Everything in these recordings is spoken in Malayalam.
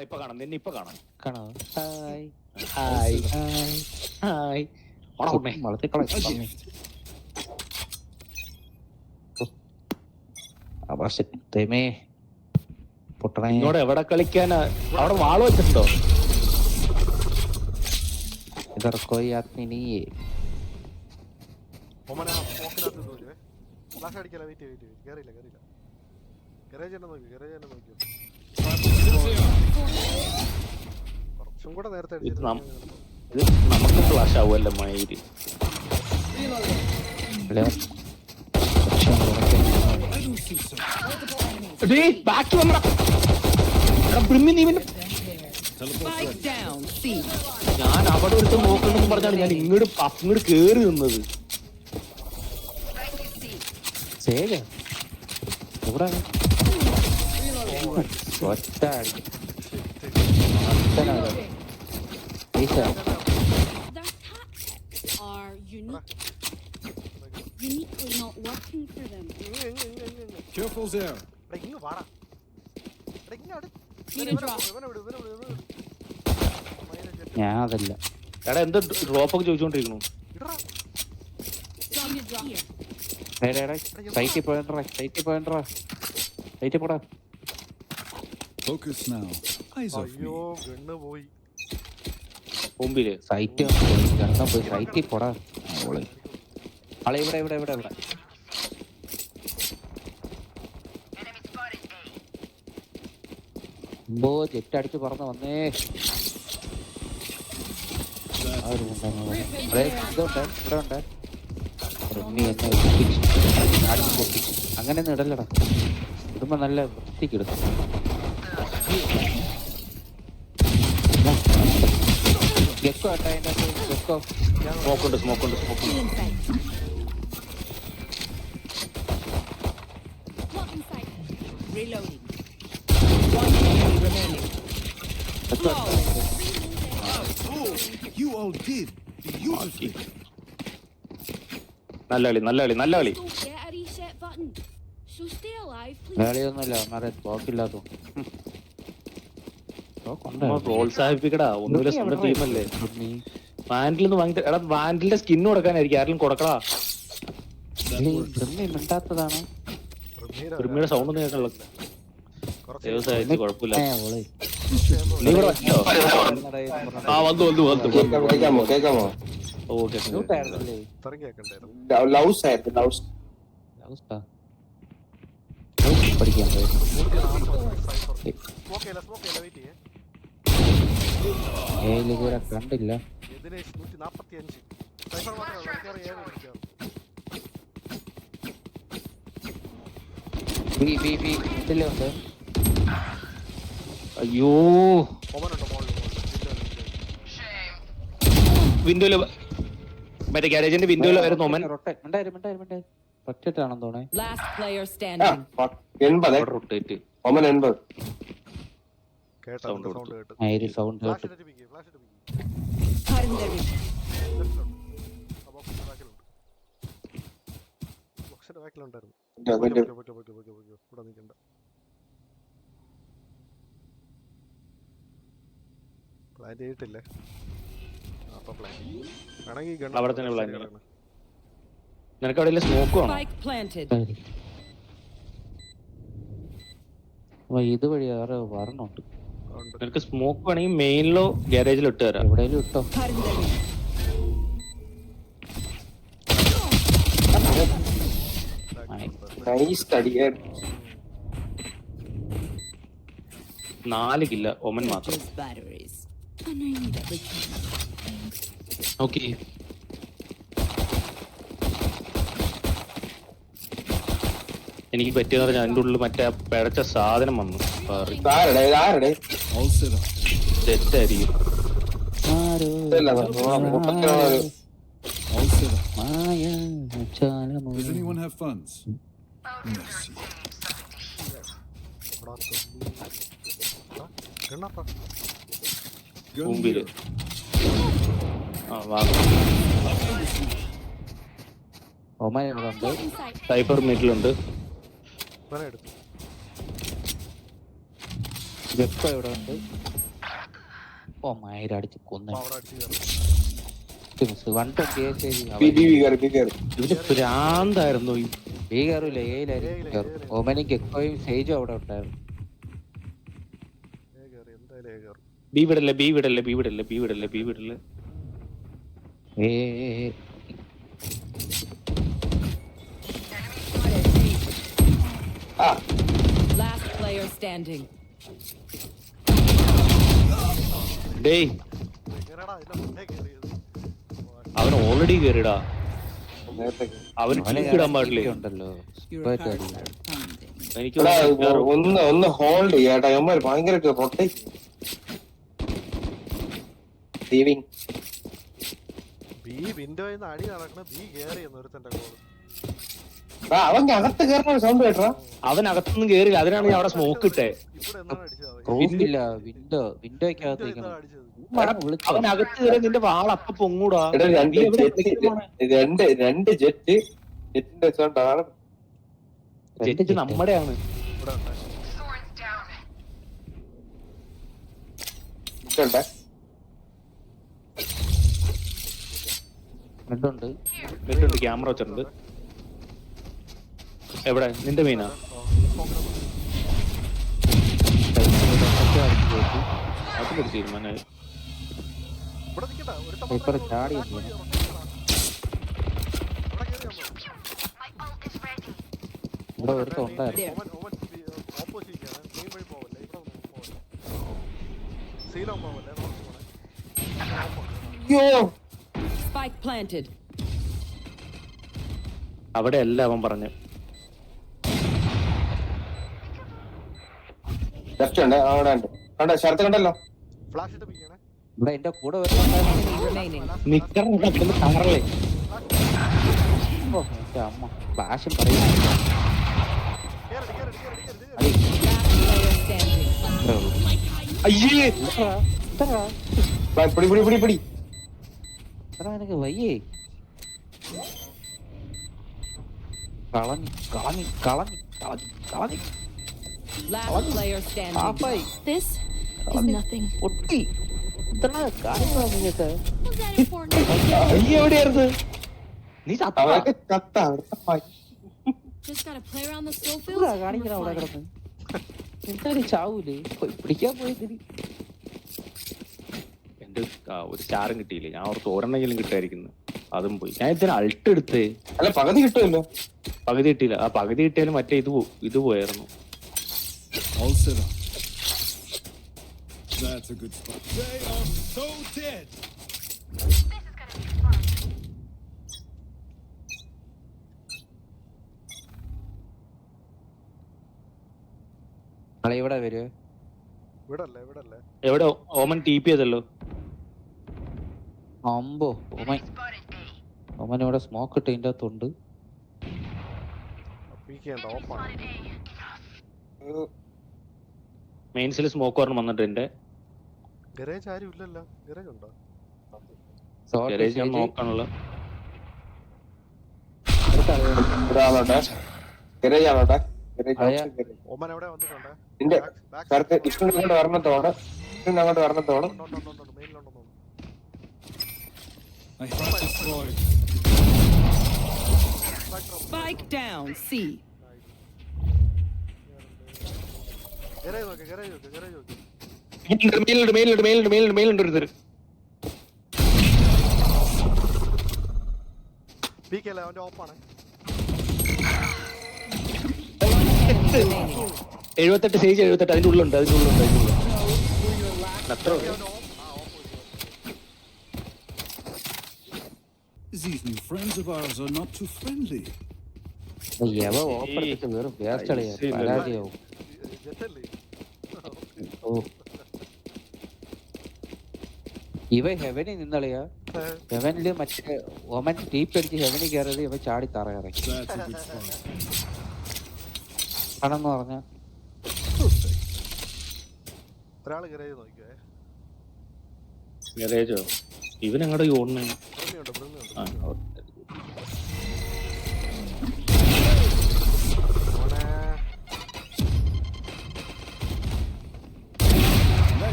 ഇപ്പൊ കാണാം, നിന്നെ ഇപ്പൊ കാണാം. കാണോ? Hi hi hi. ഹായ്. നിന്നോട് എവിടെ കളിക്കാനാ? അവിടെ വാള് വെച്ചിട്ടുണ്ടോ? കുറച്ചും കൂടെ നേരത്തെ ഇത് നമുക്ക് ഫ്ലാഷ് ആവുമല്ലോ മയില്. ബാക്കി ഞാൻ അവിടെ ഒരുത്ത് നോക്കണമെന്ന് പറഞ്ഞാണ് ഞാൻ അങ്ങോട്ട് കേറി നിന്നത്. Uniquely not working for them. Careful there. ഞാൻ അതല്ല എടാ എന്ത് ഡ്രോപ്പ് ഒക്കെ ചോദിച്ചോണ്ടിരിക്കണു. സൈറ്റിൽ പോയണ്ടാ Focus now. Eyes off me. പോയി മുമ്പില് സൈറ്റ് പോയി സൈറ്റിൽ പോടാ. ആളെ ഇവിടെ ജെറ്റ് അടിച്ച് പറന്ന് വന്നേ. അങ്ങനെ ഇടല്ലടാ, ഇടുമ്പോ നല്ല വൃത്തിക്കിടും. ഗെക്കോ ആട്ടാ അതിന്റെ ഗെക്കോ. സ്മോക്കുണ്ട്. Reloading. One enemy remaining. You all did beautifully. നല്ല കളി. Don't get a reset button. So stay alive, please. വേളയൊന്നുമില്ല, അവന്മാരെ തോക്കില്ലാത്തോ. പ്രോത്സാഹിപ്പിക്കടാ, ഒന്നുമില്ല, സ്വന്തം ടീമല്ലേ. വാൻഡിൽ വാങ്ങിട്ട് എടാ, വാൻഡിലിന്റെ സ്കിൻ കൊടുക്കാനായിരിക്കും ആരെങ്കിലും കൊടുക്കടാ. മിണ്ടാത്തതാണ്. ഒരുമയുടെ സൗണ്ട് ഒന്നും കേൾക്കണല്ലോ. കുഴപ്പമില്ല. നീ ഇവിടെ വച്ചോ? ആ വന്നു. ഓക്കെ പഠിക്കാൻ പോയി. ഏലികൂടെ കണ്ടില്ല. ഇതിലുണ്ട്. അയ്യോ വിൻഡോയില് മറ്റേ ഗാരേജിന്റെ വിൻഡോയില് വരുന്ന ഒമൻ ഒറ്റട്ടാണെന്ന് തോന്നേ. Last player standing. Rotate sound കേട്ടു. പ്ലാൻ ചെയ്തിട്ടില്ലേ? അവിടെ തന്നെ പ്ലാൻ ചെയ്യണം. നിനക്ക് അവിടെ സ്മോക്ക് വേണം. Spike planted. ഇതുവഴി വേറെ വരണുണ്ട്. നിനക്ക് സ്മോക്ക് വേണമെങ്കിൽ മെയിനിലോ ഗാരേജിലോ ഇട്ട് തരാം. എവിടെയെങ്കിലും ഇട്ടോ. നാല് കില്ല ഒമൻ മാത്രം. ഓക്കെ എനിക്ക് പറ്റിയെന്ന് പറഞ്ഞാൽ അതിൻ്റെ ഉള്ളിൽ മറ്റേ പിഴച്ച സാധനം വന്നു. തെറ്റായിരിക്കും. Does anyone have funds? Merci. മുമ്പില് വാ. ഒമാൻ ഇവിടെ ഉണ്ട്. Blocking sight. സൈഫർ മീറ്റിലുണ്ട്. ഇവനെ എടുത്തു. വെപ്പ ഇവിടെ ഉണ്ട്. ഒമാൻ അടിച്ച് കൊന്നു. അപ്പൊ അവിടെ അടിച്ച് കയറി. 120 ഇതിന് ഭ്രാന്തായിരുന്നു ഈ ബി കയറൂല, എയിലായിരുന്നു കയറും. ഒമാനും ഗെക്കോയും സേജും അവിടെ ഉണ്ടായിരുന്നു. കയറി എന്തായാലും കയറി. ബി വിടല്ലേ, ബി വിടല്ലേ, ബി വിടല്ലേ, ബി വിടല്ലേ, ബി വിടല്ലേ. ഏ Last player standing. ഡേയ് എങ്ങനെയാടാ ഇതിന്റെ മുന്നേ കയറിയത്? അവൻ ഓൾറെഡി കേറിടാ. അവന് ഇടാൻ പാടില്ലേ? ഉണ്ടല്ലോ. എനിക്ക് എടാ, ഒന്ന് ഹോൾഡ് ചെയ്യാട്ടാ. അവന്മാർ ഭയങ്കര റൊട്ടേറ്റ് സേവിങ്. ബി വിൻഡോയിൽ നിന്ന് അടി നടക്കണ ബി കയറി ഒരുത്തന്റെ കോള്. അവന്റെ അകത്ത് കയറുന്ന സൗണ്ട് കേട്ടാ. അവൻ അകത്തൊന്നും കേറില്ല, അതിനാണ് ഞാൻ അവിടെ സ്മോക്ക് ഇട്ടേ. ഇവിടെ എന്താണ് അടിച്ചത് അവൻ? റൂഫില്ല, വിൻഡോയ്ക്കകത്ത് വിൻഡോ നിൽക്കണം. അടിച്ചത്. അവൻ അകത്ത് കയറി നിന്റെ വാൾ അപ്പൊ പൊങ്ങൂടാ. എടാ, നീ എവിടെ നിൽക്കുവാണ്? രണ്ട് ജെറ്റിന്റെ സൗണ്ട് ആണ്. ജെറ്റ് നമ്മുടെയാണ്. ഇവിടെ ഉണ്ട്. ഇതുണ്ടേ. ഇതുണ്ട്. നെറ്റുണ്ട്, ക്യാമറ വെച്ചിട്ടുണ്ട്. എവിടെ നിന്റെ മീനാ? അത് പിടിച്ച് തീരുമാനമായി. ഇവിടെ നിൽക്കണ്ട, ഒരുത്തൻ ഇപ്പുറം മാത്രമേ ചാടി ഉള്ളൂ. വന്നു. ഇവിടെ കയറി വന്നു. ഇവിടെ ഒരുത്തം ഉണ്ടായിരുന്നു. ഓപ്പോസിറ്റ് മെയിൻ വഴി പോവല്ലേ, ഇവിടെ പോവല്ലേ, സീലോ പോവല്ലേ, നോക്കി പോണേ. അയ്യോ, Spike planted. അവിടെ അല്ല അവൻ പറഞ്ഞു. ലെഫ്റ്റ് ഉണ്ട്, അവിടെ ഉണ്ട്. കണ്ടോ, ശരത്ത് കണ്ടല്ലോ. ഫ്ലാഷ് ഇട്ട് പിടിക്കണേ. ഇവിടെ എന്റെ കൂടെ വരുന്നുണ്ടായിരുന്നു. Enemy remaining. നിക്കറല്ലേ കവറല്ലേ? എന്റെ അമ്മ ഫ്ലാഷും പറയുന്നു. കേറടി, കേറടി, കേറടി, കേറടി. Last player standing. അയ്യേ പിടി. എനിക്ക് വയ്യേ. കളഞ്ഞു Last player standing. Pappayi This is nothing. ഒട്ടി. ഇത്ര കാര്യങ്ങളാ നിങ്ങൾക്ക്. Was that important? അയ്യേ എവിടെയായിരുന്നു നീ? ചത്താ? അവരൊക്കെ ചത്ത. Just gotta play around the skill ഇതാ fields. and കാണിക്കണ അവിടെ we're fine. കിടന്ന്. എന്തായാലും ചാവൂലേ? പോയി പിടിക്കാൻ പോയതിന്. എന്റെ ഒരു സ്റ്റാറും കിട്ടിയില്ലേ. ഞാൻ ഓർത്ത് ഒരെണ്ണെങ്കിലും കിട്ടായിരിക്കുന്നു. അതും പോയി. ഞാൻ ഇതിന് അൾട്ട് എടുത്തേ. അല്ല, പകുതി കിട്ടുമല്ലോ. പകുതി കിട്ടിയില്ല. ആ പകുതി കിട്ടിയാലും മറ്റേ ഇത് പോയായിരുന്നു. All set up. That's a good spot. They are so dead. നാളെ ഇവിടെ വരുവേ. ഇവിടല്ലേ, ഇവിടല്ലേ. എവിടെ ഓമൻ ടി പി ചെയ്തല്ലോ. അമ്പോ ഒമൻ ഇവിടെ സ്മോക്ക് ഇട്ട് ഇതിന്റെ അകത്തുണ്ട്. പീക്കേണ്ട ഓഫാണ്. മെയിൻസിൽ സ്മോക്ക് ഓർമ്മ വന്നിട്ട് എന്റെ ഗരേജ് ആരും ഇല്ലല്ലോ. ഗരേജ് ഉണ്ടോ? ഗരേജ് ഞാൻ നോക്കാനുള്ള. ഒരാളോട്ടെ ഗരേജ് ആണോട്ടെ. ഓമൻ എവിടെ വന്നിട്ടുണ്ടേ? നിന്റെ ശരത്ത് ഇഷ്ടം അങ്ങോട്ട് വരണത്തോടെ വരണത്തോടെ മെയിനിലുണ്ടെന്ന്. I have destroyed. Spike down. C. Garage നോക്ക്, ഗരേജ് നോക്ക്, ഗരേജ് നോക്ക്. മേലുണ്ട് ഒരുത്തര്. പീക്കല്ലേ, അവന്റെ ഓപ്പാണ്. 78 സേജ് 78 അതിന്റെ ഉള്ളുണ്ട്. അത്ര These new friends of ours are not too friendly. എവ ഓപ്പർ എടുത്തിട്ട് വെറും വേസ്റ്റ് കളിയാ. പരാജയവും. ജെറ്റല്ലേ? ഓ ഇവ ഹെവനിൽ നിന്നളിയാ. ഹെവനില് മറ്റേ ഒമൻ ടീപ്പ് അടിച്ച് ഹെവനിൽ കയറിയത് ഇവ ചാടി തറ ഇറങ്ങി. That's a good spot. ആണെന്ന് പറഞ്ഞ ഒരാള് ഗരേജ് നോക്കിയേ. ഗരേജോ ഇവൻ എങ്ങോട്ട് ഓടണേ? ബ്രഹ്മയുണ്ട് ബ്രഹ്മയുണ്ട് ആ, മോനെ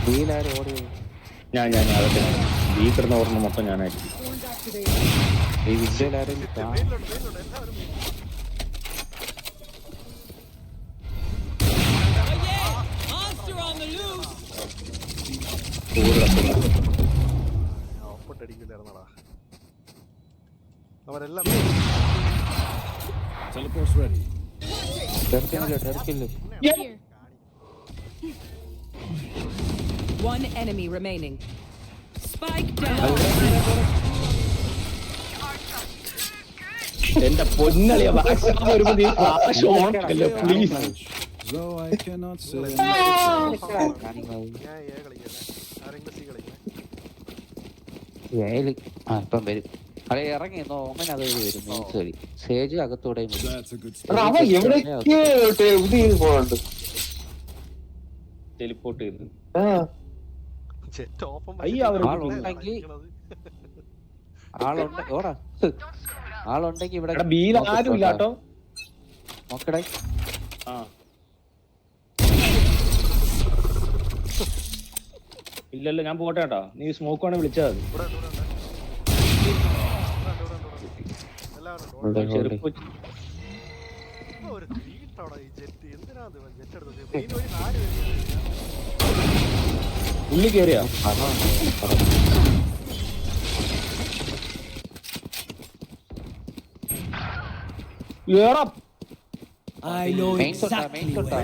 വീലാരും ഓടിയത് ഞാൻ അതൊക്കെ ഈ കിടന്ന ഓർമ്മ മൊത്തം ഞാനായിരിക്കും. ഈ വിദ്യയിലാരും മെയിനിലുണ്ട് മെയിനിലുണ്ട് എല്ലാവരും main. ഒപ്പിട്ടടിക്കില്ലായിരുന്നടാ അവരെല്ലാം Teleport's ready. ടെർക്കില്ല. Here. One enemy remaining. Spike down. എന്റെ പൊന്നളിയ വാക്സിൻ വരുമ്പോ നീ ഫ്ലാഷ് ഓൺ ആക്കല്ലേ please. Though I cannot say. ഞാൻ എ കളിക്കല്ലേ ആരെങ്കിലും സി കളിക്കണേ ഇപ്പം വരും. അതെ ഇറങ്ങി ഓമൻ അത് വരും. ശരി സേജ് അകത്തൂടെ That's a good എടാ, start. അവൻ എവിടേക്ക് ഇത് ചെയ്ത് പോകണ്ട്. ടെലിപ്പോർട്ട് ചെയ്ത് ആ ജെറ്റ് ഓപ്പൺ അയ്യ, അവര് ആളുണ്ടെങ്കിൽ ഇവിടെ എടാ ബിയിൽ ആരും ഇല്ലാട്ടോ. നോക്കടേ. ആ ഇല്ലല്ലോ ഞാൻ പോട്ടെ കേട്ടോ. നീ സ്മോക്ക് വേണേ വിളിച്ചാൽ മതി. ഇവിടെ ഉണ്ട് എല്ലാവരും ചെറുപ്പ് ഒരു തീട്ടോടാ ഈ ജെറ്റ് എന്തിനാ ജെറ്റ് എടുത്തത് മെയിൻ വഴി 4 പേര് ഉള്ളി കയറിയാ ഏടാ I know മെയിൻ exactly തൊട്ടാ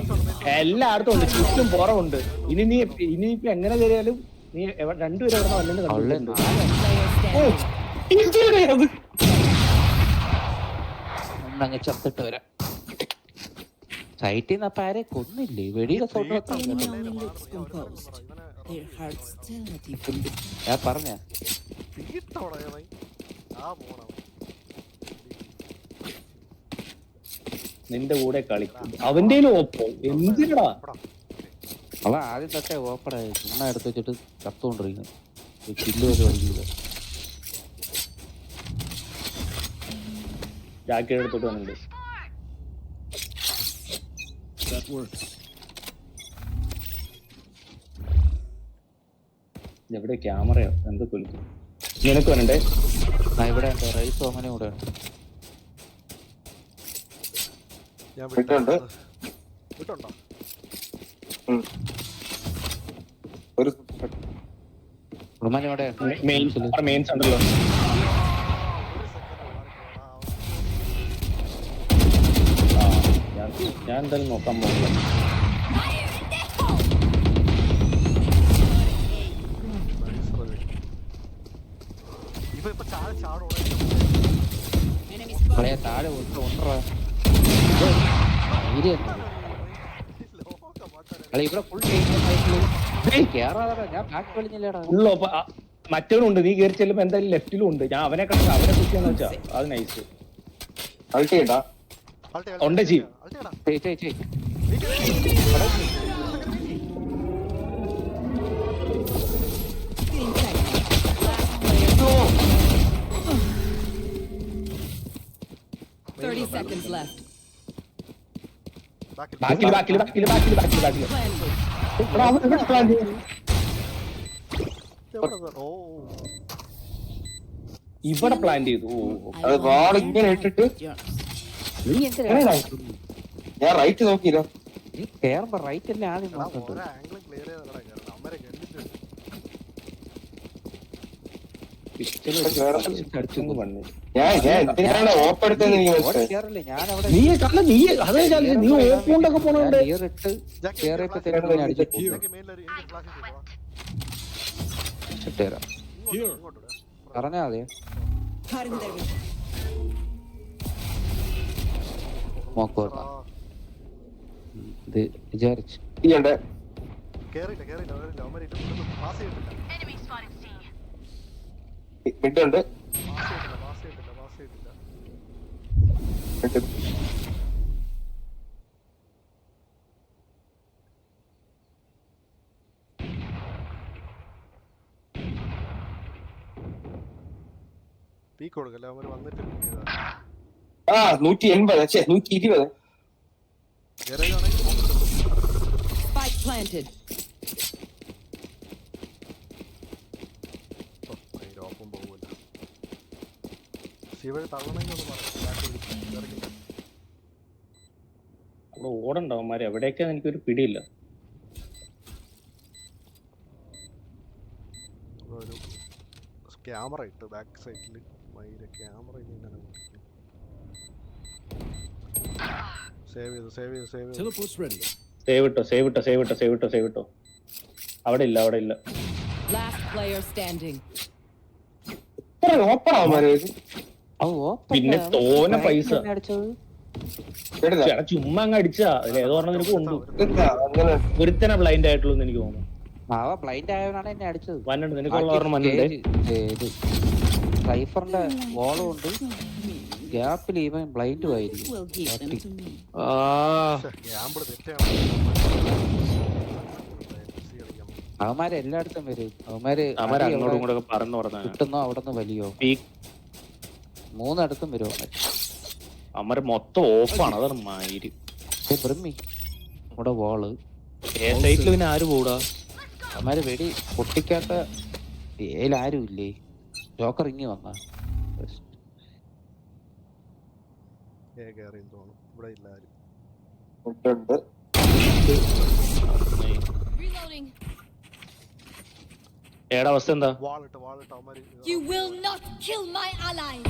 എല്ലായിടത്തും ഉണ്ട്. ചുറ്റും പുറമുണ്ട്. ഇനിയിപ്പോ എങ്ങനെ കയറിയാലും നീ രണ്ടുപേരും എവിടെ വല്ലെന്ന് കണ്ടു. ഒന്നങ്ങ് ചത്തിട്ട് വരാം. സൈറ്റിൽ നിന്ന് അപ്പൊ ആരെ കൊന്നില്ലേ? വെടിയുടെ sound their hearts still not even ഞാൻ പറഞ്ഞ തീട്ടോടാ ഇവൻ. ആ പോണം നിന്റെ കൂടെ കളിക്കും. അവന്റെ ഒപ്പം എന്തിനടാ? അവ ആദ്യം തൊട്ടേ ഓപ്പണായി ചുമ്മാ എടുത്ത് വെച്ചിട്ട് കത്തുകൊണ്ടിരിക്കുന്നു. കില്ല് വരെ വഴിയില്ല. ജാക്കി എടുത്തിട്ട് വന്നിട്ടുണ്ട്. That works. എവിടെ ക്യാമറയോ എന്ത് കൊല്ലും. നിനക്ക് വരണ്ടേ? ഇവിടെ ഉണ്ട് റൈസ് ഓമന കൂടെ ഉണ്ട്. ഞാൻ വിട്ടുണ്ട്. വിട്ടുണ്ടോ ഒരു ഓമന ഇവിടെ മെയിൻസ് ഉണ്ടല്ലോ. ആ ഞാൻ എന്തായാലും നോക്കാൻ പോകില്ല. ഇപ്പൊ ചാടോടാ പഴയ താഴെ ഒന്നര അല്ല ഇവിടെ ഫുൾ കേറാതെ ഞാൻ ബാക്ക് കളിഞ്ഞില്ലേടാ. ഉള്ളോ മറ്റവനും ഉണ്ട്. നീ കയറി ചെല്ലുമ്പോ എന്തായാലും ലെഫ്റ്റിലും ഉണ്ട്. ഞാൻ അവനെ കണ്ടു. അവനെ കുത്തിയാന്ന് വെച്ചാ അത് നൈസ്. അൾട്ടി ചെയ്യണ്ടാ. ഉണ്ട് ചെയ്യും. ചെയ് Thirty seconds left. ബാക്കില് Planted. എടാ, അവൻ ഇവിടെ plan ചെയ്തു. ഓ ഇവിടെ പ്ലാൻ ചെയ്തു. അത് വാൾ ഇങ്ങനെ ഇട്ടിട്ട് നീ എന്തിനാ ഞാൻ റൈറ്റ് നോക്കിയില്ല. നീ കേറുമ്പോ റൈറ്റ് അല്ലേ ആദ്യം എടാ നോക്കണ്ടത്. ഓരോ ആംഗിളും ക്ലിയർ ചെയ്തടാ കേട്ടോ അമ്മരെ കണ്ടിട്ടുണ്ട് അടിച്ചൊന്ന് പണി. ഞാൻ എന്തിനാണ് ഓപ്പ് എടുത്തതെന്ന് എനിക്ക് ഓടി മനസ്സിലായി. കേറില്ലേ ഞാൻ അവിടെ നീ കണ്ട നീ അതേ ചാലിച്ച് നീ ഓപ്പോണ്ടൊക്കെ പോണോണ്ട് ഇട്ട് കേറിയപ്പോഴത്തേക്കും ഞാൻ അടിച്ചു Here. മെയിനിലൊരു എനിക്ക് ഫ്ലാഷ് ചെയ്തോ ഇട്ടുതരാം. Here. ഇങ്ങോട്ട് പറഞ്ഞാ മതി. നോക്കോട്ടാ ഇത് വിചാരിച്ചു ചെയ്യണ്ടേ? കേറില്ല അമ്മരെ പാസ് ചെയ്തിട്ടില്ല മിഡുണ്ട്. പാസ് ചെയ്തിട്ടില്ല മിഡ്. പീക്ക് കൊടുക്കല്ലേ അവര് വന്നിട്ട് pick ചെയ്താ. ആ 180 120 ഗാരേജ് ആണെങ്കിൽ നോക്കട്ടെ. Spike planted. ഓ, അതിന്റെ ഒപ്പം പോകൂല. ശിവ തള്ളണമെങ്കിൽ ഒന്ന് പറയാം. അവിടെ ഓടണ്ടോ അവന്മാര് എവിടെയൊക്കെയാന്ന് എനിക്കൊരു പിടിയില്ല. ഒരു ക്യാമറ ഇട്ട് ബാക്ക് സൈഡിൽ മയിലെ ക്യാമറ ഇങ്ങനെ സേവ് ചെയ്തു. Teleport's ready. സേവ് ഇട്ടോ. അവിടെ ഇല്ല. Last player standing. ഓപ്പൺ ആവുമാര് പിന്നെ തോനെ പൈസ അടിച്ചത് എടുത്താ ചേട്ടാ ചുമ്മാ അങ്ങ് അടിച്ചാ ഏതോ പറഞ്ഞ നിനക്ക് കൊണ്ടു എന്താ അങ്ങനെ ഒരുത്തനെ ബ്ലൈൻഡ് ആയിട്ടുള്ളൂ എന്ന് എനിക്ക് തോന്നുന്നു. അവ ബ്ലൈൻഡ് ആയവനാണ് എന്നെ അടിച്ചത്. വന്നുണ്ട് നിനക്കുള്ള ഓർമ്മ വന്നിട്ടുണ്ട്. സൈഫറിന്റെ വോളും ഉണ്ട്, ഗ്യാപ്പിൽ ഇവൻ ബ്ലൈൻഡും ആയിരിക്കും. Will give them to me. ക്യാമ്പിൾ തെറ്റാണ്. അവന്മാര് എല്ലായിടത്തും വരും. അവന്മാര് അവന്മാര് അങ്ങോട്ടും ഇങ്ങോട്ടൊക്കെ പറന്ന് പറഞ്ഞ കിട്ടുന്നോ അവിടെ നിന്ന് വലിയോ മൂന്നിടത്തും വരും അവന്മാര്. അവന്മാര് മൊത്തം ഓഫാണ്. അതാണ് മയില് ബ്രഹ്മി ഇവിടെ വോള് ഏ സൈറ്റിൽ പിന്നെ ആര് പോടാ. അവന്മാര് വെടി പൊട്ടിക്കാത്ത ഏലാരും ഇല്ലേ. ജോക്കർ ഇങ്ങി വന്ന കേറിയെന്ന് തോന്നുന്നു. ഇവിടെ ഇല്ല ആരും. ഉണ്ട് Reloading. ഏടാ അവസ്ഥ എന്താ? വാളിട്ട് അവന്മാര് You will not kill my allies.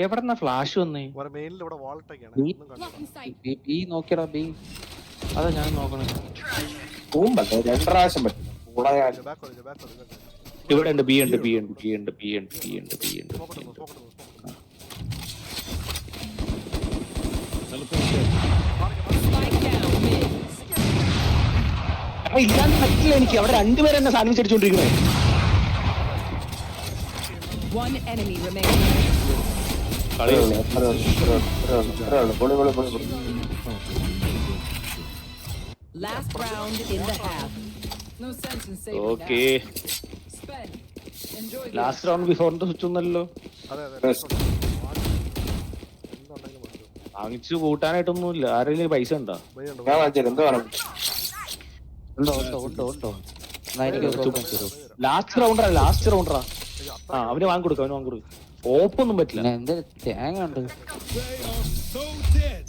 എവിടെന്നാ ഫ്ലാഷ് വന്നേ? ഒരു മെയിനിൽ ഇവിടെ വാളിട്ടൊക്കെയാണ്. ഈ- ഒന്നും കണ്ടില്ല. Blocking sight. ബി നോക്കിയടാ ബി. അതാ ഞാൻ നോക്കണേ. പൂമ്പല്ലേ 2 പ്രാവശ്യം പറ്റും കൂടായാലും ബാക്ക് കൊടുക്ക്. ഇവിടെ ഉണ്ട്. ബി ഉണ്ട്. നോക്കട്ടെ. Teleport ready. Spike down mid. അപ്പൊ ഇല്ലാണ്ട് പറ്റില്ല എനിക്ക്. അവിടെ രണ്ടുപേരെ എന്നെ സാധനം അടിച്ചോണ്ടിരിക്കണേ. One enemy remaining. കളി പൊളി Last round in the half. No sense in saving okay. now. Spend. Enjoy the last round ബിഫോറിന്റെ സ്വിച്ച് ഒന്നല്ലോ അതെ Best. എന്തുണ്ടെങ്കിലും മതി. വാങ്ങിച്ചു കൂട്ടാനായിട്ടൊന്നുമില്ല. ആരെങ്കിലും പൈസ ഉണ്ടോ? ഭയമുണ്ട്. ഞാൻ വാങ്ങിച്ചത് എന്ത് വേണം ഉണ്ടോ എന്നാ എനിക്ക് തരൂ. ലാസ്റ്റ് റൗണ്ടറാ. ആ അവന് വാങ്ങിക്കൊടുക്കും. ഓപ്പൊന്നും പറ്റില്ല. പിന്നെ എന്ത് തേങ്ങ ഉണ്ട്. They are so dead.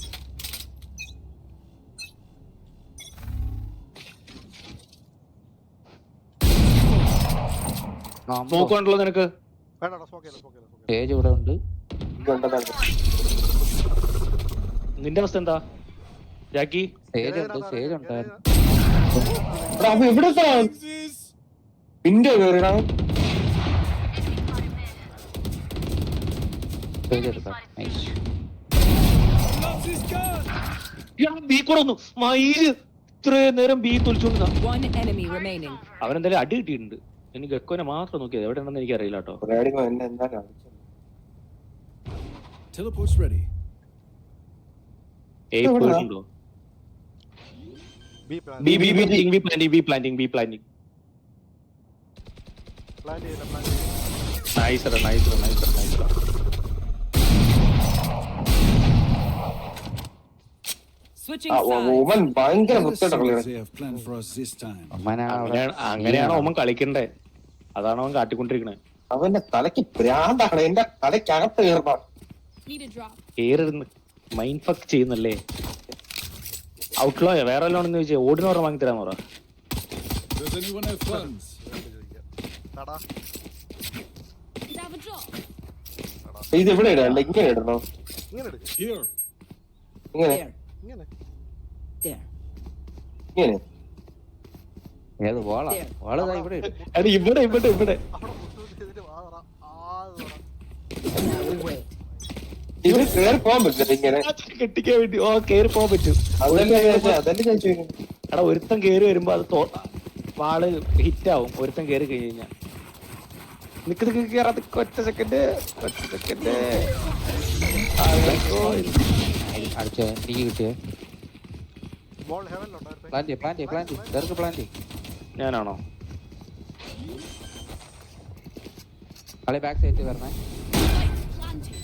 നോക്കുവാണല്ലോ നിനക്ക്. വേണ്ട സ്മോക്ക് ചെയ്യല. സ്റ്റേജ് ഇവിടെ ഉണ്ട്. നിന്റെ അവസ്ഥ എന്താ ജാക്കി? സ്റ്റേജ് ഉണ്ടായിരുന്നു. അപ്പൊ ഇവിടെ Jesus. വിൻഡോ കയറിടാ സ്റ്റേജ് എടുക്കാം. Nice. Loves his gun. B കൂടെ വന്നു. മയില് ഇത്രയും നേരം ബി തൊലിച്ചോണ്ടാ. One enemy remaining. അവനെന്തായാലും അടി കിട്ടിയിട്ടുണ്ട്. എനിക്ക് ഗക്കോനെ മാത്രം നോക്കിയത് എവിടെ ഉണ്ടെന്ന് എനിക്ക് അറിയില്ല കേട്ടോ. എന്നെ എന്താ കാണിച്ചത് Teleport's ready. പോയിട്ടുണ്ടോ? B plan B planting. Plan ചെയ്യില്ല. നൈസറാ. Switching sides. ഓമൻ ഭയങ്കര Let us see വൃത്തിയായിട്ടാ what കളിയാണ് they have planned for us this time. അങ്ങനെയാണോ അവൻ കളിക്കണ്ടേ? അതാണ് അവൻ കാട്ടിക്കൊണ്ടിരിക്കണേ. അവന്റെ തലക്ക് ഭ്രാന്താണ്. എന്റെ തലക്കകത്ത് കയറണം. Need a drop. കേറിരുന്ന് മൈൻഡ് ഫക്ക് ചെയ്യുന്നല്ലേ. ഔട്ട്ലോയാ വേറെ വല്ലോണെന്ന് ചോദിച്ചാൽ ഓടിനോറ വാങ്ങി തരാൻ പറ. Does anyone have funds? തടാ Did I have a drop? ഇത് ഇവിടെ ഇടണ്ട, ഇങ്ങനെ ഇടണോ? ഇങ്ങനെ എടുക്ക്. Here. ഇങ്ങനെ There. ഇങ്ങനെ There. ഇങ്ങനെ ഏത് വോളാ? വോള് ദാ ഇവിടെ ഉണ്ട്. അത് ഇവിടെ അവിടെ മുട്ടൂരി ചെയ്തിട്ട് വാ പറ. Now we wait. ഇത് കേറി പോകാൻ പറ്റില്ല. ഇങ്ങനെ കെട്ടിക്കാൻ വേണ്ടി കേറി പോകാൻ പറ്റും. അതല്ലേ ഞാൻ ചോദിക്കുന്നത്. എടാ ഒരുത്തൻ കേറി വരുമ്പോ അത് വാള് ഹിറ്റ് ആവും. ഒരുത്തൻ കേറി കഴിഞ്ഞാ നിക്ക് കേറാത്ത ഒറ്റ സെക്കൻഡ്. അടിച്ച എനിക്ക് കിട്ടിയേ. ബോൾ ഹെവനിലുണ്ടോ? പ്ലാന്റ്. ഞാനാണോ? കളി ബാക്ക് സൈഡ് വരണേ. Planted.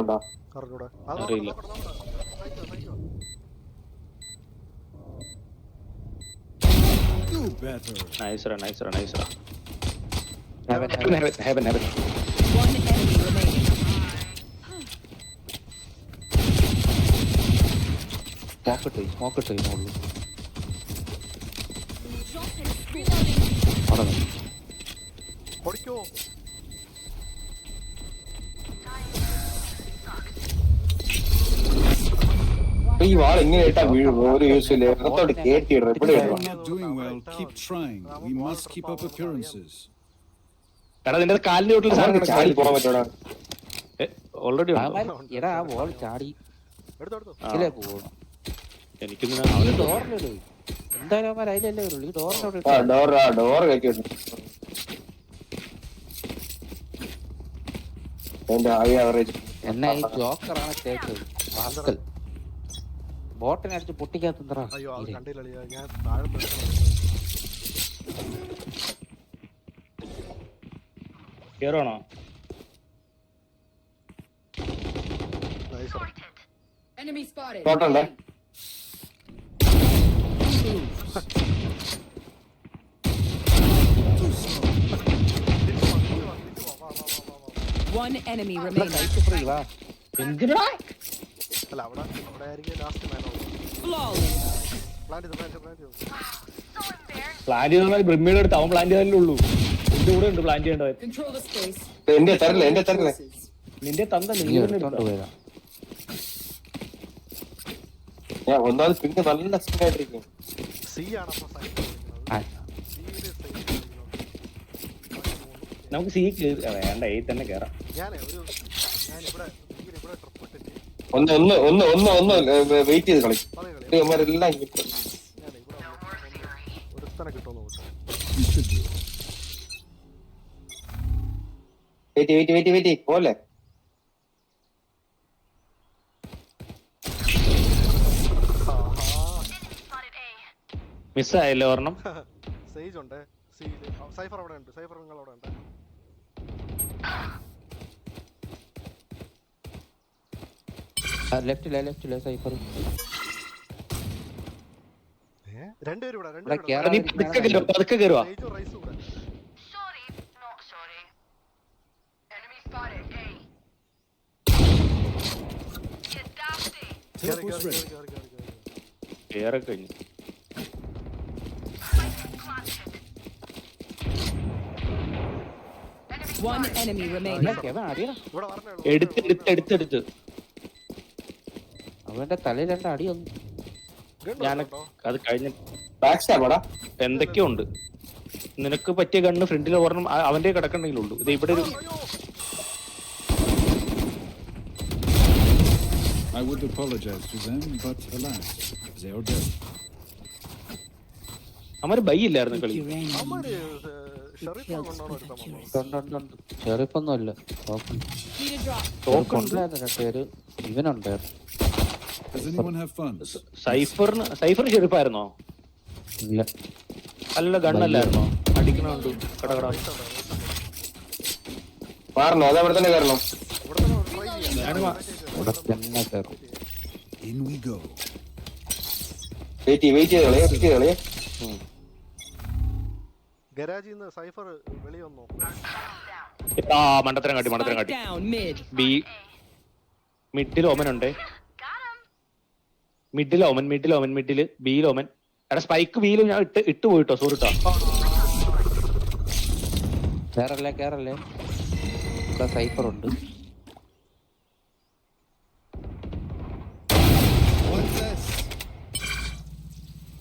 ഉണ്ടോ? അറിഞ്ഞൂടെ അറിയില്ല. Do better. നൈസറാ നൈസറാ നൈസറാ. Heaven, heaven heaven. Heaven heaven. One enemy remaining. Smoke ഇട്ട് കഴിഞ്ഞുള്ളൂ. Drop it. Reloading. അവിടെ നിന്ന്. പൊടിക്കോ. ഈ വാൾ ഇങ്ങനെ ഇട്ടാ വീഴും. ഒരു യൂസ് ഇല്ല. അകത്തോട്ട് കേട്ടിടും. ഇവിടെ If ഇടും. you're not doing well, keep trying. We must keep up appearances. എടാ നിന്റെ കാലിന്റെ വീട്ടിൽ അവർക്ക് ചാടി പോകാൻ പറ്റൂടാ. ഓൾറെഡി അവന്മാര് എടാ ആ ബോൾ ചാടി എടുത്തോ ഇതിലേ പോകണം. എനിക്കിന്ന് ഈ ഡോറിലിട്. എന്തായാലും അവന്മാർ അതിലല്ലേ വരുള്ളൂ. ഈ ഡോറിനോട് ഡോർ കയറ്റിട്ടു. എന്റെ ഹൈ ആവറേജ്. എന്നാ ഈ ജോക്കറാണ് തേച്ചത്. വാസ്കൽ ബോട്ടിനടിച്ച് പൊട്ടിക്കാത്തന്ത്രാ. അയ്യോ അത് കണ്ടില്ല ഞാൻ താഴെ കേറുവാണോ? Enemy spotted. തോട്ടണ്ടേ? One enemy remaining. എന്തിനാ? അല്ല അവിടെ ആയിരിക്കും ലാസ്റ്റ് മാനോ. Flawless. പ്ലാന്റ് ചെയ്തു പ്ലാൻ ചെയ്താൽ ബ്രഹ്മിയുടെ അടുത്ത് അവൻ പ്ലാൻ ചെയ്താലേ ഉള്ളൂ. എന്റെ കൂടെ ഉണ്ട് പ്ലാൻ ചെയ്യേണ്ടവൻ. Control the space. എന്റെ തരല്ലേ. നിന്റെ തന്ത നീ നീ എടുത്തോണ്ട് പോയതാ. ഞാൻ ഒന്നാമത് പിന്നെ നല്ല സ്പീഡായിട്ടിരിക്കും. സി ആണ് അപ്പൊ സൈഡ് ആ, നമുക്ക് സി വേണ്ട ഈ തന്നെ കേറാം. ഞാനിവിടെ ട്രിപ്പ് ഇട്ടിട്ട് ഒന്ന് വെയിറ്റ് ചെയ്ത് കളിക്കും. കളി ഇവന്മാരെല്ലാം ഞാൻ ഇവിടെ ഒരുത്തനെ കിട്ടുമെന്ന് നോക്കാം. You should do it. Wait പോലെ. മിസ്സായല്ലോ ഒരെണ്ണം. സേജ് ഉണ്ട് സിയില്. സൈഫർ അവിടെ ഉണ്ട്. സൈഫർ നിങ്ങൾ അവിടെ ഉണ്ട്. ലെഫ്റ്റിലെ സൈഫർ. രണ്ടുപേരും ഇവിടെ ഇവിടെ എടാ, നീ പതുക്കെ കയറുവാ, പതുക്കെ കയറുവാ. സേജും റൈസും ഇവിടെ. Teleport's ready. കേറി കഴിഞ്ഞു. One enemy remaining. അടിയടാ. ഇവിടെ പറഞ്ഞേ ഉള്ളൂ. എടുത്ത് അവന്റെ തലയിൽ രണ്ട് അടി വന്നു. ഞാൻ അത് കഴിഞ്ഞ ബാക്ക് സ്റ്റാബാടാ. എന്തൊക്കെയോ ഉണ്ട്. നിനക്ക് പറ്റിയ ഗണ്ണ് ഫ്രണ്ടിൽ ഒരെണ്ണം അവന്റെ കിടക്കണ്ടെങ്കിലുള്ളൂ. ഇത് ഇവിടെ ഒരു I would apologize to them, but alas, they are dead. അവര് ബൈ ഇല്ലായിരുന്നു കളി. Your enemy. അവന്മാര് You ഷെറിഫ് killed കൊണ്ടാണോ the ഒരുത്തൻ വന്നത്? terrorists. ഉണ്ട്. ചെറുപ്പൊന്നുമല്ല. Need a drop. തോക്കുണ്ടായിരുന്നു രണ്ടുപേര്. ഇവനുണ്ടായിരുന്നു. Does anyone have funds? Cypher ചെറുപ്പായിരുന്നോ? ഇല്ല. അല്ല ഗണ്ണല്ലായിരുന്നോ? അടിക്കണുണ്ട് കടകട. മാറണോ? അത് അവിടെ തന്നെ കയറണം. ഇവിടെ തന്നെ try ചെയ്യാം. ഇവിടെ തന്നെ കയറും. In we go. വെയിറ്റ് ചെയ്ത് കളയാ. ഗരാജിൽ നിന്ന് സൈഫർ വെളി വന്നോ? മണ്ടത്തരം കാട്ടി Spike down mid. B middle ഓമനുണ്ട്. മിഡിൽ ബിയിൽ ഓമൻ. എടാ സ്പൈക്ക് ബിയിലും ഞാൻ ഇട്ട് പോയിട്ടോ. സോറിട്ടോ. കേറല്ലേ. ഇവിടെ സൈഫർ ഉണ്ട്.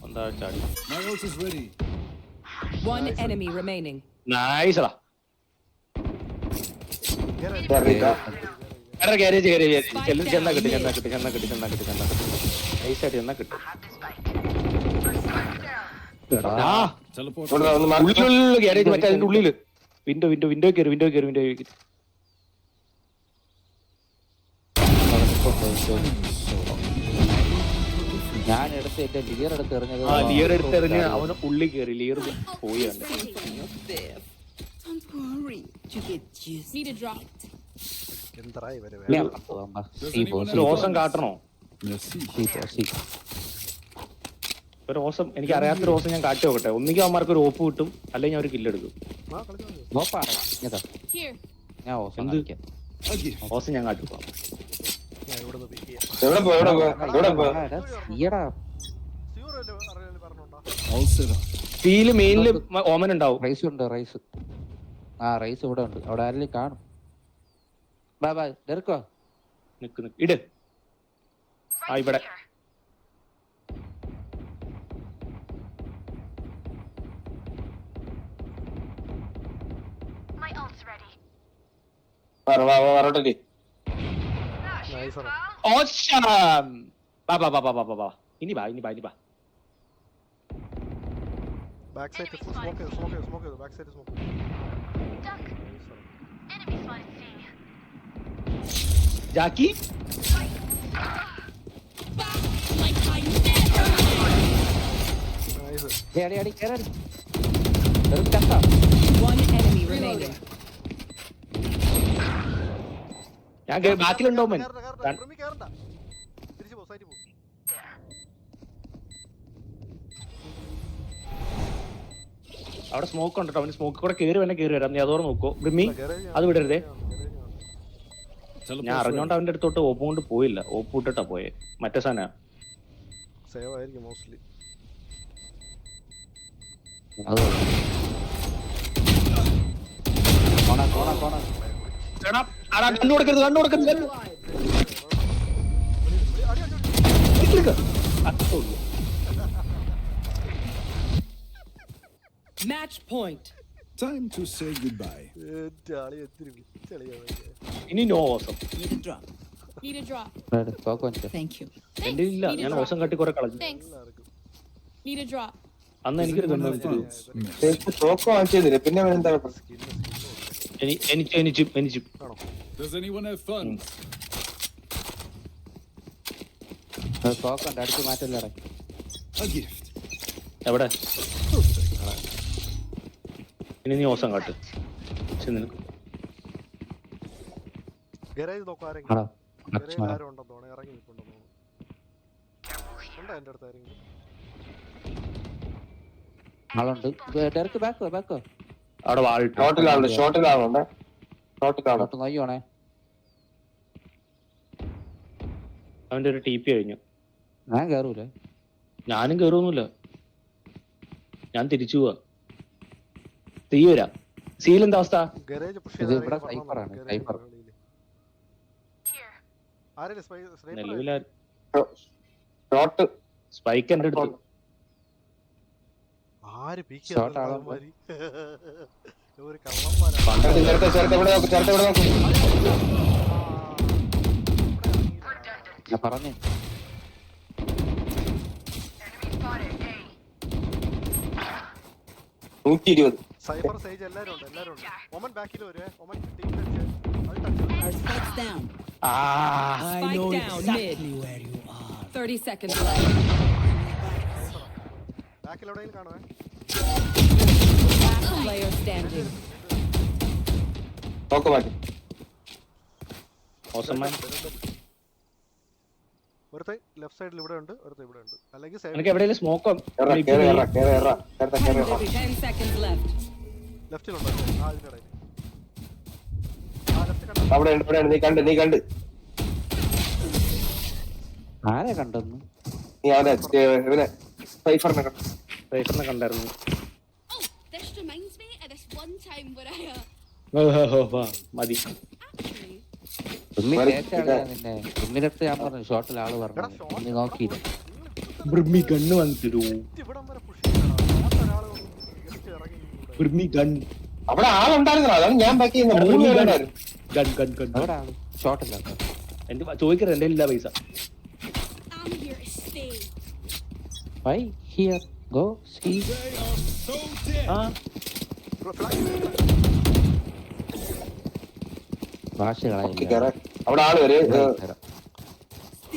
എന്താ ചാടി. My ult is ready. One enemy remaining. നൈസടാ. ഗരാജ് എടാ ഗാരേജ് ചെന്നാ കിട്ടി. നൈസായിട്ട് ചെന്നാ കിട്ടും. Teleport. ഒന്ന് മാറി. ഉള്ളിലുള്ള ഗ്യാരേജ് മറ്റേ അതിന്റെ ഉള്ളില്. വിൻഡോ കയറി. ഞാൻ എടുത്ത് എന്റെ ലിയർ എടുത്ത് എറിഞ്ഞത് ആ ലിയർ എടുത്തെറിഞ്ഞ് അവന് ഉള്ളി കയറി ലിയർ പോയി അവന്റെ. Don't worry, you get just Need a drop. എന്താ ഇവര് ഞാൻ പോവാം, വാ. സീ പോ, സീ പോ. രോസം കാട്ടണോ? Merci. സീ പോ, സീ. ഒരു റോസം എനിക്ക് അറിയാത്ത റോസം ഞാൻ കാട്ടി നോക്കട്ടെ. ഒന്നുകിൽ അവന്മാർക്ക് ഒരു ഓപ്പ് കിട്ടും, അല്ലെങ്കിൽ ഞാൻ ഒരു കില്ലെടുക്കും. ആ കളിച്ചാൽ മതി. നോപ്പാണോ ഇതാ Here. ഞാൻ ഓസം എന്ത്? കാണിക്കാം. A gift. റോസം ഞാൻ കാട്ടും. ഞാൻ ഇവിടെ നിന്ന് പിക്ക് ചെയ്യാം. എവിടെ പോ എവിടെ പോ എവിടെ പോ എടാ, സീയെടാ. സ്യൂർ അല്ലേ അറിയാൻ പറഞ്ഞോണ്ടാ. All set up. സീല് മെയിനില് ഓമൻ ഉണ്ടാവും. റൈസ് ഉണ്ട്, റൈസ്. ആ റൈസ് ഇവിടെ ഉണ്ട്, അവിടെ ആരെങ്കിലും കാണും. ബാ ബാ ഡെറുക്കോ. നിക്ക് ഇട്. ആ ഇവിടെ വരട്ടെ. നൈസ് ആണ്. ഓശം. ബാ ബാ ബാ ബാ ബാ ബാ. ഇനി ബാ. ബാക്ക് സൈഡ് സ്മോക്ക് ചെയ്തു ബാക്ക് സൈഡ് സ്മോക്ക് ചെയ്തു. ജാക്കി Like I never. നൈസ്. അടി അടി കേറി. ഡെറുക്ക് ചത്താ. One enemy remaining. ഞാൻ ബാക്കിലുണ്ടോ ഓമൻ? പ്രമി കേറണ്ട. തിരിച്ചു പോ സൈഡിൽ പോ. അവിടെ സ്മോക്ക് ഉണ്ട് കേട്ടോ. അവന് സ്മോക്ക് കൂടെ കയറി വരാം. നീ അതോടെ നോക്കോ ബ്രിമ്മി. ഗാരേജ് അത് വിടരുതേ. Teleport ഞാൻ അറിഞ്ഞോണ്ട് അവന്റെ അടുത്തോട്ട് ഓപ്പ് കൊണ്ട് പോയില്ല. ഓപ്പ് വിട്ടിട്ടാ പോയെ. മറ്റേ സാധന സേവ് ആയിരിക്കും മോസ്റ്റ്ലി. അത് കോണ കോണ കോണ. കണ്ണു കൊടുക്കരുത്. Match point. Time to say goodbye. ആളി എത്തിരി വിളിച്ചളിയാ. ഇനി നോ ഓസം. need a drop. Need a drop. കോക്ക് വെച്ചോ. Thank you. എന്റെ ഇല്ല. ഞാൻ ഓസം കാട്ടി കുറെ കളഞ്ഞു. Thanks. Need a drop. അന്ന് Does എനിക്കൊരു anyone have gun funds? Merci. തോക്ക് വാങ്ങിച്ചതില്ല പിന്നെ അവൻ എന്താ എനിക്ക് Does anyone have funds? കോക്ക് ഉണ്ട്, അടുത്ത് മാറ്റല്ലടാ. A gift. എവിടെ? Perfect. ഇനി നീ ഓസം കാട്ട്. നിനക്ക് ഗാരേജ് നോക്കാരെങ്കിലും. ആണോ? ഗാരേജ് ആരും ഉണ്ടെന്ന് തോന്നുന്നു. ഇറങ്ങി നിൽപ്പുണ്ടെന്ന് തോന്നുന്നു. ഉണ്ടോ എൻ്റെ അടുത്ത് ആരെങ്കിലും? ആളുണ്ട്. ഡെറുക്ക് ബാക്കോ. അവിടെ വാളിട്ട് ഷോട്ടിലാണുണ്ട് ഷോട്ടിലാണ് അങ്ങോട്ട് നോക്കിയോണേ. അവന്റെ ഒരു TP കഴിഞ്ഞു. ഞാൻ കേറൂലേ. ഞാനും കേറൊന്നുമില്ല. ഞാൻ തിരിച്ചു പോവാ. തീ വരാം. സീലെന്താ അവസ്ഥ? ഗാരേജ് പുഷ് ഇത് ഇവിടെ സൈഫറാണ്, സൈഫർ. ആരെങ്കിലും സ്നൈപ്പർ നിലവില ഷോട്ട് സ്പൈക്ക് എന്റെ അടുത്ത്. ആര് പീക്ക് Shot ആളാ. ഒരു കള്ളന്മാരാ. ചേർത്ത് ഇവിടെ നോക്കും ഞാൻ പറഞ്ഞു. സൈഫർ സേജ് എല്ലാരും ഉണ്ട്. ഒമൻ ബാക്കിൽ വരുവേ. ഒമൻ team Our spike's down. Spike down mid. 30 seconds left. ബാക്കിൽ എവിടെയും കാണുവേ. Last player standing. നോക്ക് മാറ്റി ഓസമ്മാൻ ഒരുത്തെ ലെഫ്റ്റ് സൈഡിൽ ഇവിടെ ഉണ്ട്, ഒരുത്തെ ഇവിടെ ഉണ്ട്. അല്ലെങ്കിൽ എനിക്ക് എവിടെയെങ്കിലും സ്മോക്കോ 10 seconds left. ലെഫ്റ്റിലുണ്ട്. ആ ഇതിന്റെ ഇടയിൽ. ആ ലെഫ്റ്റ് കണ്ടു. അവിടെ നീ കണ്ട് ആരെ കണ്ടെന്ന്? നീ അവനെ ഇവനെ സൈഫറിനെ കണ്ടു. റേഷനെ കണ്ടായിരുന്നു. Oh, this reminds me of this one time where I മതി. actually. നിന്നെ ഇമ്മിനടുത്ത് ഞാൻ പറഞ്ഞു ഷോട്ടിൽ ആള് പറഞ്ഞു. നീ നോക്കിയില്ല. ബ്രിമ്മി ഗണ്ണ് വന്നിട്ടു. ഇവിടം വരെ പുഷ് ചെയ്യണം. ഒരാള് ജസ്റ്റ് ഇറങ്ങി ഇവിടെ. ബ്രിമ്മി ഗൺ അവിടെ ആളുണ്ടായിരുന്നു, അതാണ് ഞാൻ ബാക്കി ചെയ്യുന്നത്. 3 പേരുണ്ടായിരുന്നു. ഗൺ അവിടെ ആള് ഷോട്ടില്ല. എന്റെ ചോദിക്കരുത്, എന്റെ ഇല്ല പൈസ. I'm here to stay. Why here go see. They are so dead. ആ ഭാഷ ഓക്കേ, കേറ്. അവിടെ ആള് വരെ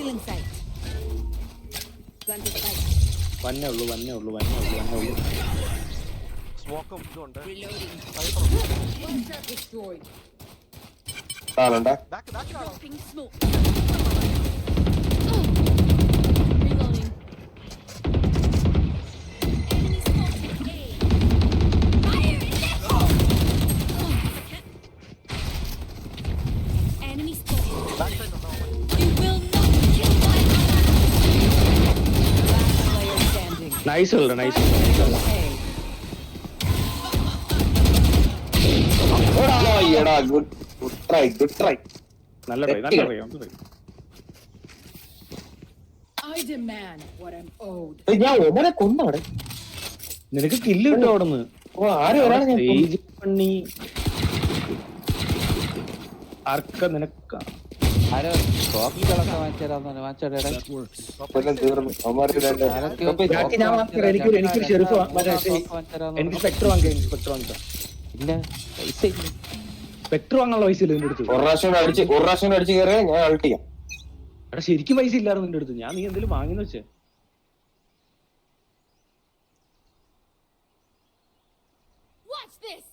Still in sight. Planted sight. വന്നേ ഉള്ളൂ. സ്മോക്കും ഇതുണ്ട്. Reloading. One trap destroyed. ആളുണ്ടാ ബാക്കിലാണോ? Dropping smoke. Reloading. Enemy spotted A. Fire in the hole. Enemy spotted. Back side ഉണ്ടോ? You will not kill my ally. Last player standing. Nice ഉള്ള A. എടാ ഗുഡ് ട്രൈ നല്ല try. I demand what I'm owed. ഞാൻ ഒമനെ കൊന്നവിടെ. നിനക്ക് കില്ല് കിട്ടും അവിടുന്ന്. ഓ ആരും ഒരാളെ ഞാൻ കൊന്നു. സ്റ്റേജ് പണി ആർക്ക നിനക്ക ആരോ ടോപ്പികളൊക്കെ വാങ്ങിച്ചാൽ That works. കൊല്ലം തീർന്നു. അവന്മാർക്ക് രണ്ട് ഞാൻ മാത്രം എനിക്കൊരു ഷെറിഫ് എനിക്ക് സ്പെക്ടർ വാങ്ങിക്കാം. ഇല്ല പൈസ ഇല്ല. സ്പെക്ടർ വാങ്ങാനുള്ള പൈസ ഇല്ല നിന്റെ അടുത്ത്. ഒരു പ്രാവശ്യം അടിച്ച് കയറിയാ ഞാൻ അൾട്ട് ചെയ്യാം. എടാ ശരിക്കും പൈസ ഇല്ലായിരുന്നു നിന്റെ അടുത്ത്. നീ എന്തെങ്കിലും വാങ്ങിന്ന് വെച്ചേ. Watch this.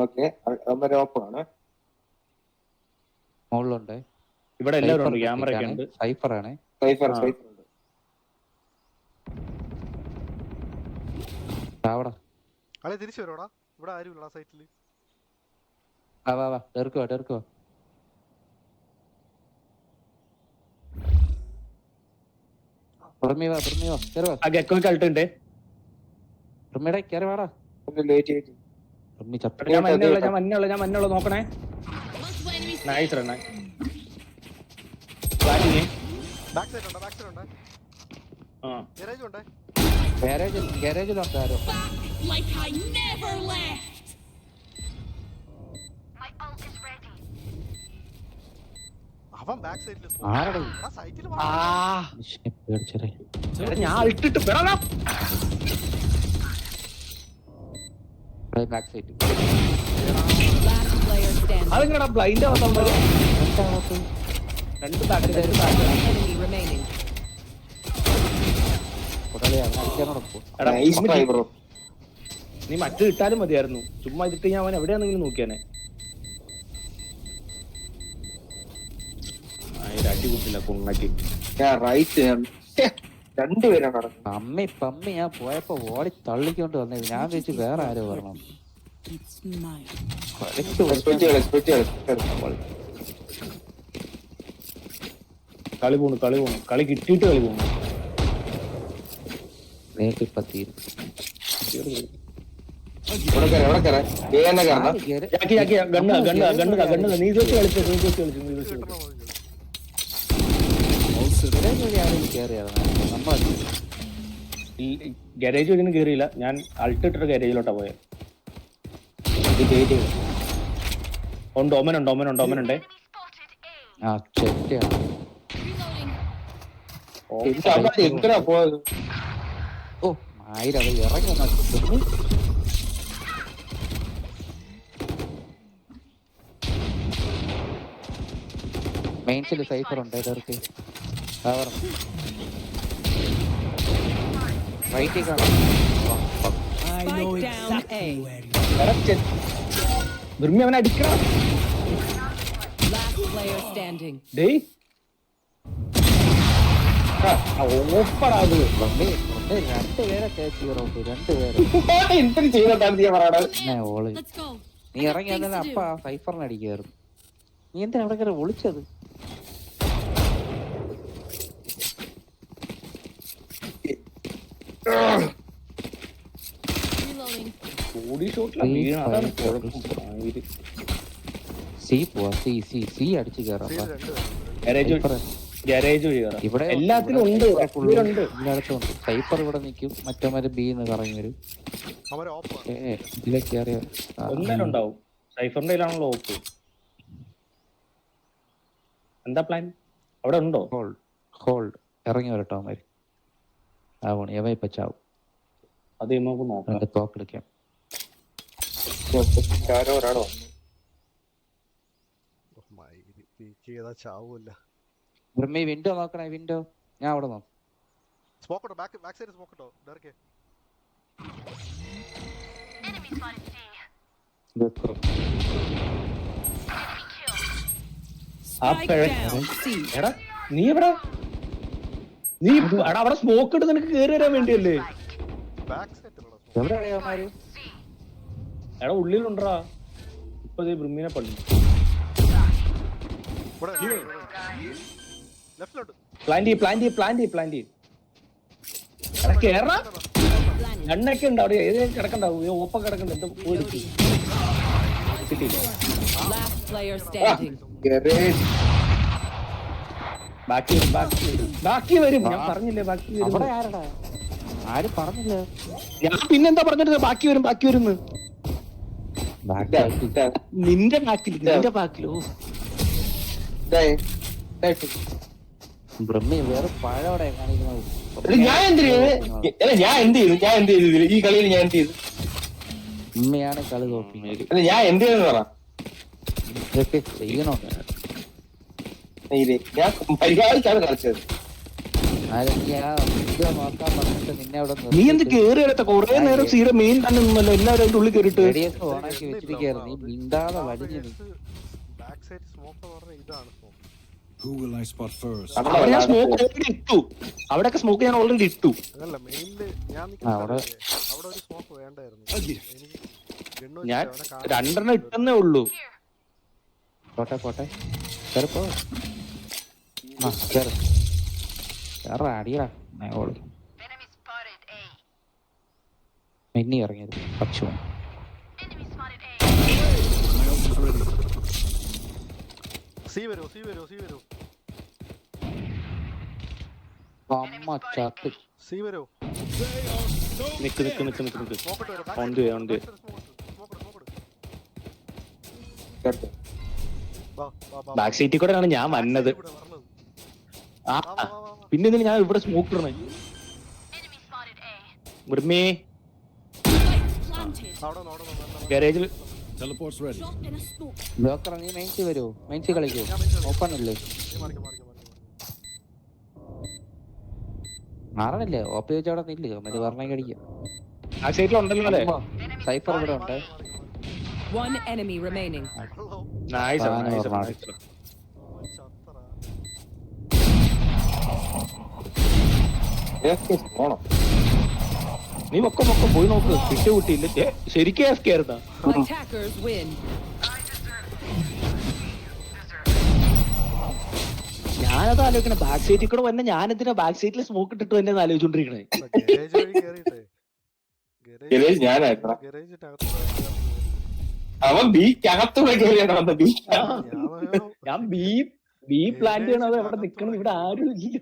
ഓക്കെ അവന്മാര് ഓപ്പൺ ആണ്. മുകളിലുണ്ട്. ഇവിടെ എല്ലാവരും ഉണ്ട്. ക്യാമറ ഒക്കെ ഉണ്ട്. സൈഫർ ആണ്. സൈഫർ ഉണ്ട്. അവിടെ അളെ തിരിച്ചു വരോടാ. ഇവിടെ ആരുമില്ല സൈറ്റില്. വാ ഡെർക്കോ പുറമേ വാ കേറി വാ. ആ ഗെക്കോ കളിട്ടുണ്ട്. പുറമേടെ കേറി വാടാ. ലേറ്റ് ആയിട്ട് പുറമേ ചത്ത. ഞാൻ മഞ്ഞുള്ള നോക്കണേ. Multiple enemies. നൈസ് റണ്ണ. ബാക്ക് സൈഡ് ഉണ്ട്. ഗാരേജ് ഉണ്ട്. ഗാരേജിലുണ്ട് ആരോ. Like I never left. അവൻ ബാക്ക് സൈഡിൽ ആരടാ ആ സൈറ്റിൽ പേടിച്ചേ. ഞാൻ ഇട്ടിട്ട് back side. Last player standing. അതെങ്ങടാ ബ്ലൈൻഡ് ആവാൻ രണ്ട് back Enemy remaining. Nice try bro. നീ മറ്റു ഇട്ടാലും മതിയായിരുന്നു. ചുമ്മാ ഇതിട്ട് ഞാൻ അവൻ എവിടെയാണെങ്കിലും നോക്കിയാനെ. അടി കൂട്ടില്ല കൊങ്ങാക്കി. ഞാൻ റൈറ്റ് രണ്ടുപേരാണ് നടക്കുന്നത്. പമ്മി ഞാൻ പോയപ്പോ ഓടി തള്ളിക്കൊണ്ട് വന്നത്. ഞാൻ വെച്ച് വേറെ ആരോ വരണം. It's mine. കളി പോണു. കളി കിട്ടിയിട്ട് കളി പോണു. നേരിട്ട് തീരും. എവിടെ കയറാൻ ഗണ്ണ് നീ ഇത് വെച്ച് കളിച്ചു. ഗാരേജ് ഒന്നും കേറിയില്ല. ഞാൻ അൾട്ട് ഇട്ടിട്ട് ഗാരേജിലോട്ടാ പോയത്. ഉണ്ട് ഓമനുണ്ടേ. ആ ചെറ്റാണ്. Reloading. എന്തിനാ പോയത്? ഓ 1000 അത് ഇറങ്ങി വന്നു. മെയിൻസിൽ സൈഫർ ഉണ്ട്. ഇവർക്ക് റൈറ്റിൽ കാണാം. Spike down A. ദുർമി അവനെ അടിക്കണം. Last player standing. ഡേയ് ഓപ്പണാത്. രണ്ടുപേരെ തേച്ച് രണ്ടുപേരെ. എന്തിനു ചെയ്തിട്ടാണ് നീ പറയണത്? ഓള് Let's go. നീ ഇറങ്ങി വന്നാൽ അപ്പ സൈഫറിന് അടിക്കായിരുന്നു. നീ എന്തിനാ അവിടെ കയറി ഒളിച്ചത്? Reloading. ബോഡി ഷോട്ടിലാണ് വീണത്. അതാണ് കുഴപ്പം. സി പോവാ. സി അടിച്ചു കയറാം. ഗാരേജ് വഴി കയറാം. ഇവിടെ എല്ലാത്തിലും ഉണ്ട്. എല്ലായിടത്തും ഉണ്ട്. സൈഫർ ഇവിടെ നിൽക്കും. മറ്റേ ബിന്ന് കറങ്ങി വരും. അവരെ ഓപ്പൺ ഇതിലേക്ക് കയറിയ ഒന്നേരം ഉണ്ടാവും. സൈഫറിന്റെ കയ്യിലാണല്ലോ ഓപ്പ്. എന്താ പ്ലാൻ? അവിടെ ഉണ്ടോ? ഹോൾഡ് ഇറങ്ങി വരട്ടോ അവന്മാര്. ആവണം എവ ഇപ്പൊ ചാവും. അത് നമുക്ക് നോക്കാം. തോക്കെടുക്കാം. ആരോ ഒരാളോ മൈ പിക്ക് ചെയ്താ ചാവൂല്ല. ബ്രഹ്മി വിൻഡോ നോക്കണേ, വിൻഡോ. ഞാൻ അവിടെ നോക്കാം. സ്മോക്ക് ഇട്ടോ, ബാക്ക് സൈഡ് സ്മോക്ക് ഇട്ടോ. Direct Up, Spike down. C. എടാ നീ എവിടെ? നീ എടാ അവിടെ സ്മോക്ക് ഇട്ട് നിനക്ക് കേറി വരാൻ വേണ്ടിയല്ലേ? ബാക്ക് സൈഡിലുള്ള സ്മോക്ക്. എവിടെ അറിയാമാര്? എടാ ഉള്ളിലുണ്ടാ. ഇപ്പൊ ബ്രഹ്മീനെ പള്ളി ഇവിടെ ലെഫ്റ്റിലുണ്ട്. പ്ലാന്റ് എടാ കേറാ. എണ്ണൊക്കെ ഉണ്ട് അവിടെ. ഏത് കിടക്കണ്ടാവും? ഓപ്പ കിടക്കണ്ട. എന്താ പോയി കിട്ടിയില്ല. Last player standing. ബാക്കി വരും. ഞാൻ പറഞ്ഞില്ലേ ബാക്കി വരും. അവിടെ ആരടാ? ആരും പറഞ്ഞില്ല. ഞാൻ പിന്നെന്താ പറഞ്ഞിട്ട് ബാക്കി വരുന്ന്. നിന്റെ ബാക്കിലോ ബ്രഹ്മി വേറെ പഴവിടെ കാണിക്കുന്നത്. ഞാൻ എന്ത് ചെയ്തു ഈ കളിയിൽ? ഞാൻ എന്ത് ചെയ്തു? ഉമ്മയാണ് കളി തോപ്പി. അല്ല ഞാൻ എന്ത് ചെയ്തെന്ന് പറ. ഇതൊക്കെ ചെയ്യണോ? ഞാൻ പരിഹാരിച്ചാണ് കളിച്ചത്. നോക്കാൻ പറഞ്ഞിട്ട് നിന്നെ അവിടെ നീ എന്ത് കേറി എടുത്ത കൊറേ നേരം സീര മെയിൻ തന്നെ നിന്നല്ലോ. എല്ലാവരും അതിന്റെ ഉള്ളിൽ കയറിട്ട് റേഡിയസ് ഓണാക്കി വെച്ചിരിക്കുകയായിരുന്നു. നീ മിണ്ടാതെ വലിഞ്ഞു. ബാക്ക് സൈഡ് സ്മോക്ക് എന്ന് പറഞ്ഞാൽ ഇതാണ് smoke. Who will I spot first? അവിടെ ഞാൻ സ്മോക്ക് ഓൾറെഡി ഇട്ടു. അവിടെയൊക്കെ സ്മോക്ക് ഞാൻ ഓൾറെഡി ഇട്ടു. അതല്ല മെയിനില് ഞാൻ നിൽക്കുന്ന അവിടെ ഒരു സ്മോക്ക് വേണ്ടായിരുന്നു. ഞാൻ 2 ഇട്ടെന്നേ ഉള്ളൂ. പോട്ടെ കേറിപ്പോ. കേറ അടിയടാ. മിന്നി ഇറങ്ങിയത് പക്ഷി. സി വരൂ. അമ്മ ചത്ത്. സി വരൂ. നിക്ക് സ്മോക്ക് ഇട്ട് വരും. ഉണ്ട് ബാക്ക് സീറ്റിൽ കൂടെയാണ് ഞാൻ വന്നത്. ആ പിന്നെ ഇതിന് ഞാൻ ഇവിടെ സ്മോക്ക് ഇടണേ. ബ്രഹ്മി ഗാരേജിൽ Teleport's ready. Drop in a smoke. Blocker നീ മെയിൻസി വരൂ. മെയിൻസി കളിക്കൂ. ഓപ്പൺ അല്ലേ? മാറണില്ലേ? ഓപ്പ ചോദിച്ചാൽ അവിടെ നില്ല. മറ്റേ പറഞ്ഞ കടിക്കാം. ആ സൈറ്റിലുണ്ടല്ലോ അല്ലേ? സൈഫർ ഇവിടെ ഉണ്ട്. One enemy remaining. നൈസ്. നീ മൊക്കം പോയി നോക്ക്. കിട്ടിയില്ല. ശരിക്കും എഫ് കയറുന്ന. Attackers win. ഞാനത് ആലോചിക്കണേ. ബാക്ക് സീറ്റിൽ കൂടെ വന്നെ ഞാനെന്തിനാ ബാക്ക് സീറ്റിൽ സ്മോക്ക് ഇട്ടിട്ട് തന്നെ ആലോചിച്ചോണ്ടിരിക്കണേ. ഗരേജ് ഞാനായിരുന്നു. അവൻ ബിക്കകത്തൂടെ കയറിയാണ് വന്നത്. ഞാൻ ബി പ്ലാന്റ് ചെയ്യണത്. അവിടെ നിക്കണം. ഇവിടെ ആരും ഇല്ല.